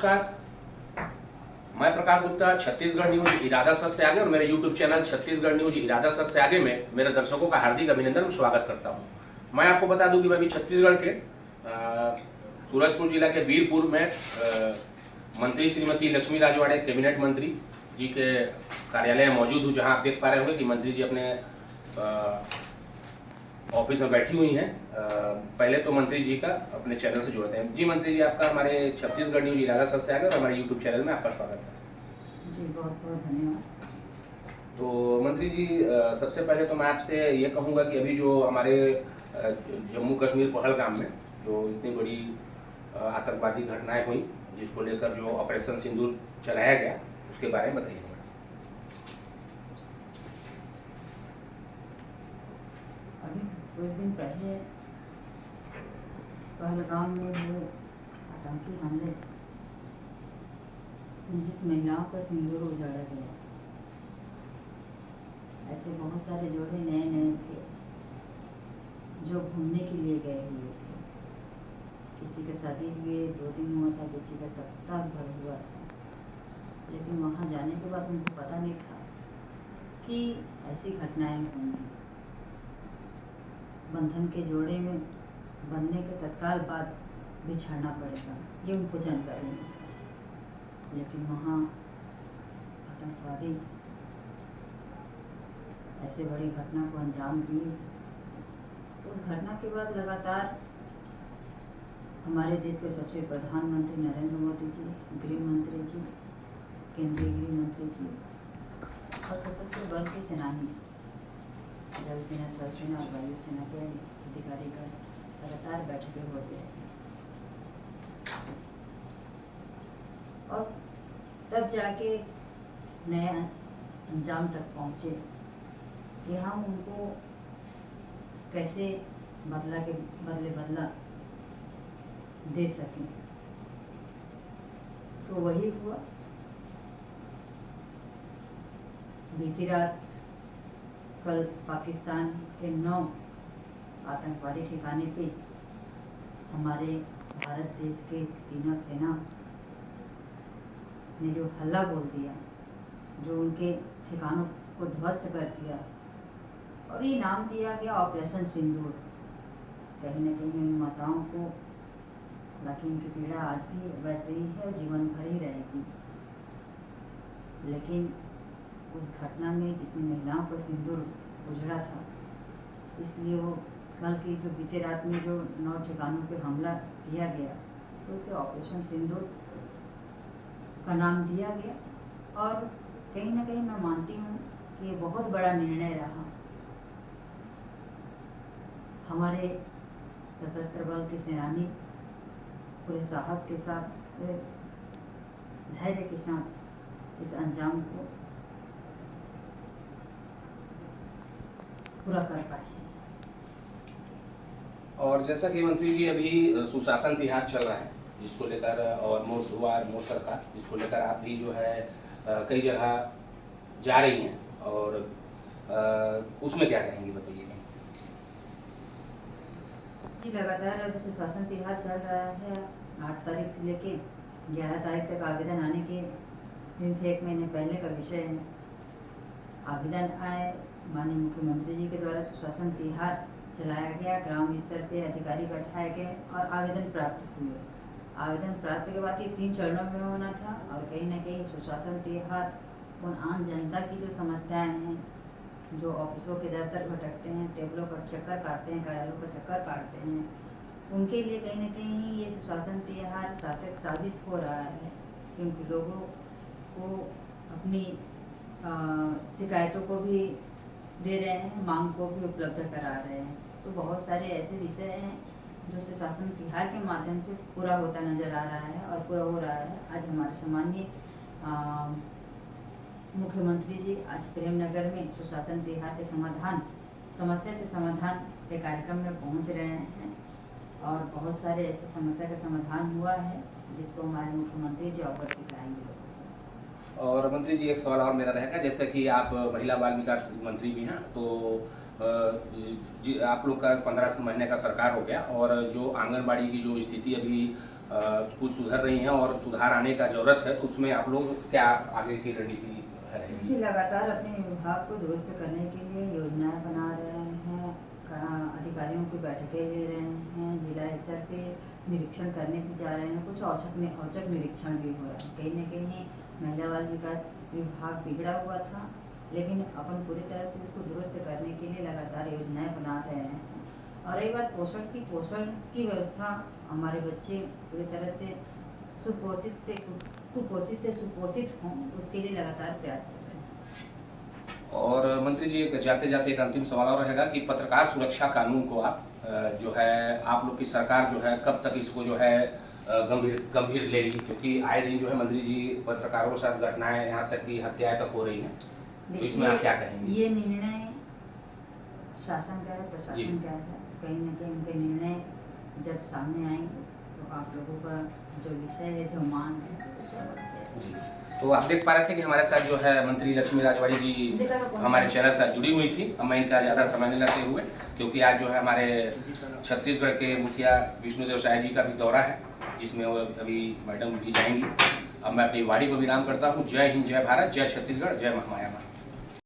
नमस्कार, मैं प्रकाश गुप्ता छत्तीसगढ़ न्यूज इरादा सच से आगे और मेरे यूट्यूब चैनल छत्तीसगढ़ न्यूज इरादा सच से आगे में मेरे दर्शकों का हार्दिक अभिनंदन और स्वागत करता हूं। मैं आपको बता दूं कि मैं अभी छत्तीसगढ़ के सूरजपुर जिला के वीरपुर में मंत्री श्रीमती लक्ष्मी राजवाड़े कैबिनेट मंत्री जी के कार्यालय में मौजूद हूँ, जहाँ आप देख पा रहे होंगे कि मंत्री जी अपने ऑफिस में बैठी हुई हैं। पहले तो मंत्री जी का अपने चैनल से जोड़ते हैं। जी मंत्री जी, आपका हमारे छत्तीसगढ़ न्यूज इरादा सच से आगे और हमारे यूट्यूब चैनल में आपका स्वागत है। जी बहुत बहुत धन्यवाद। तो मंत्री जी, सबसे पहले तो मैं आपसे ये कहूँगा कि अभी जो हमारे जम्मू कश्मीर पहलगाम में जो इतनी बड़ी आतंकवादी घटनाएं हुई, जिसको लेकर जो ऑपरेशन सिंदूर चलाया गया, उसके बारे में बताइए। अभी कुछ दिन पहले पहलगाम में हुए आतंकी हमले जिस महिलाओं का सिंदूर उजाड़ा गया, ऐसे बहुत सारे जोड़े नए नए थे जो घूमने के लिए गए हुए थे। किसी का शादी हुए 2 दिन हुआ था, किसी का सप्ताह भर हुआ था, लेकिन वहाँ जाने के बाद उनको पता नहीं था कि ऐसी घटनाएं होंगी। बंधन के जोड़े में बनने के तत्काल बाद बिछड़ना पड़ेगा, ये उनको जानकारी नहीं था। लेकिन वहाँ आतंकवादी ऐसे बड़ी घटना को अंजाम दिए। उस घटना के बाद लगातार हमारे देश के सचिव प्रधानमंत्री नरेंद्र मोदी जी, गृह मंत्री जी, केंद्रीय गृह मंत्री जी और सशस्त्र बल के सेनानी, जल सेना, थल सेना और वायु सेना के अधिकारी का लगातार बैठकें होते हैं। और तब जाके नए अंजाम तक पहुँचे कि हम उनको कैसे बदला के बदले बदला दे सकें। तो वही हुआ। बीती रात कल पाकिस्तान के 9 आतंकवादी ठिकाने पे हमारे भारत देश के तीनों सेना ने जो हल्ला बोल दिया, जो उनके ठिकानों को ध्वस्त कर दिया और ये नाम दिया गया ऑपरेशन सिंदूर। कहीं न कहीं इन माताओं को, हालांकि उनकी पीड़ा आज भी वैसे ही है और जीवन भर ही रहेगी, लेकिन उस घटना में जितनी महिलाओं का सिंदूर उजड़ा था, इसलिए वो कल की जो बीते रात में जो 9 ठिकानों पे हमला किया गया, तो उसे ऑपरेशन सिंदूर का नाम दिया गया। और कहीं ना कहीं मैं मानती हूँ कि ये बहुत बड़ा निर्णय रहा। हमारे सशस्त्र बल के सेनानी पूरे साहस के साथ, पूरे धैर्य के साथ इस अंजाम को पूरा कर पाए। और जैसा कि मंत्री जी अभी सुशासन तिहार चल रहा है, जिसको लेकर, और मोर द्वार मोर सरकार, जिसको लेकर आप भी जो है कई जगह जा रही हैं, और उसमें क्या कहेंगी, बताइएगा। जी लगातार अब सुशासन तिहार चल रहा है। 8 तारीख से लेके 11 तारीख तक आवेदन आने के दिन थे। 1 महीने पहले का विषय है। आवेदन आए, माननीय मुख्यमंत्री जी के द्वारा सुशासन तिहार चलाया गया, ग्राम स्तर पे अधिकारी बैठाए गए और आवेदन प्राप्त हुए। आवेदन प्राप्त के बाद ये 3 चरणों में होना था। और कहीं ना कहीं सुशासन तिहार उन आम जनता की जो समस्याएं हैं, जो ऑफिसों के दफ्तर भटकते हैं, टेबलों पर चक्कर काटते हैं, कार्यालयों पर चक्कर काटते हैं, उनके लिए कहीं ना कहीं ये सुशासन तिहार सार्थक साबित हो रहा है, क्योंकि लोगों को अपनी शिकायतों को भी दे रहे हैं, मांग को भी उपलब्ध करा रहे हैं। तो बहुत सारे ऐसे विषय हैं जो सुशासन तिहार के माध्यम से पूरा होता नजर आ रहा है और पूरा हो रहा है। आज हमारे सम्माननीय मुख्यमंत्री जी आज प्रेमनगर में सुशासन तिहार के समस्या से समाधान के कार्यक्रम में पहुंच रहे हैं और बहुत सारे ऐसे समस्या का समाधान हुआ है, जिसको हमारे मुख्यमंत्री जी अवगत कराएंगे। और मंत्री जी, एक सवाल और मेरा रहेगा, जैसे कि आप महिला बाल विकास मंत्री भी हैं, तो जी आप लोग का 15 महीने का सरकार हो गया, और जो आंगनबाड़ी की जो स्थिति अभी कुछ सुधर रही हैं और सुधार आने का जरूरत है, तो उसमें आप लोग क्या आगे की रणनीति रहेगी? देखिए, लगातार अपने विभाग को दुरुस्त करने के लिए योजनाएं बना रहे हैं, अधिकारियों की बैठकें ले रहे हैं, जिला स्तर पे निरीक्षण करने भी जा रहे हैं, कुछ औचक निरीक्षण भी हो रहा है। कहीं न कहीं महिला बाल विकास विभाग बिगड़ा हुआ था, लेकिन अपन पूरी तरह से उसको दुरुस्त करने के लिए लगातार योजनाएं बना रहे हैं। और रही बात पोषण की व्यवस्था, हमारे बच्चे पूरी तरह से कुपोषित से सुपोषित हों, उसके लिए लगातार प्रयास कर रहे हैं। और मंत्री जी, एक जाते जाते एक अंतिम सवाल और रहेगा कि पत्रकार सुरक्षा कानून को आप जो है आप लोग की सरकार जो है कब तक इसको जो है गंभीर लेगी, क्योंकि आए दिन जो है मंत्री जी पत्रकारों के साथ घटनाएं, यहाँ तक कि हत्याएं तक हो रही हैं, तो इसमें आप क्या कहेंगे? ये निर्णय शासन का है, प्रशासन का है। कहीं न कहीं उनके निर्णय जब सामने आएंगे तो आप लोगों का जो विषय है, जो मांग है, जी, तो आप देख पा रहे थे कि हमारे साथ जो है मंत्री लक्ष्मी राजवाड़ी जी हमारे चैनल से जुड़ी हुई थी। अब मैं इनका ज़्यादा समय नहीं लेते हुए, क्योंकि आज जो है हमारे छत्तीसगढ़ के मुखिया विष्णुदेव साय जी का भी दौरा है, जिसमें वो अभी मैडम भी जाएंगी। अब मैं अपनी वाणी को विराम करता हूँ। जय हिंद, जय भारत, जय छत्तीसगढ़, जय महामाया।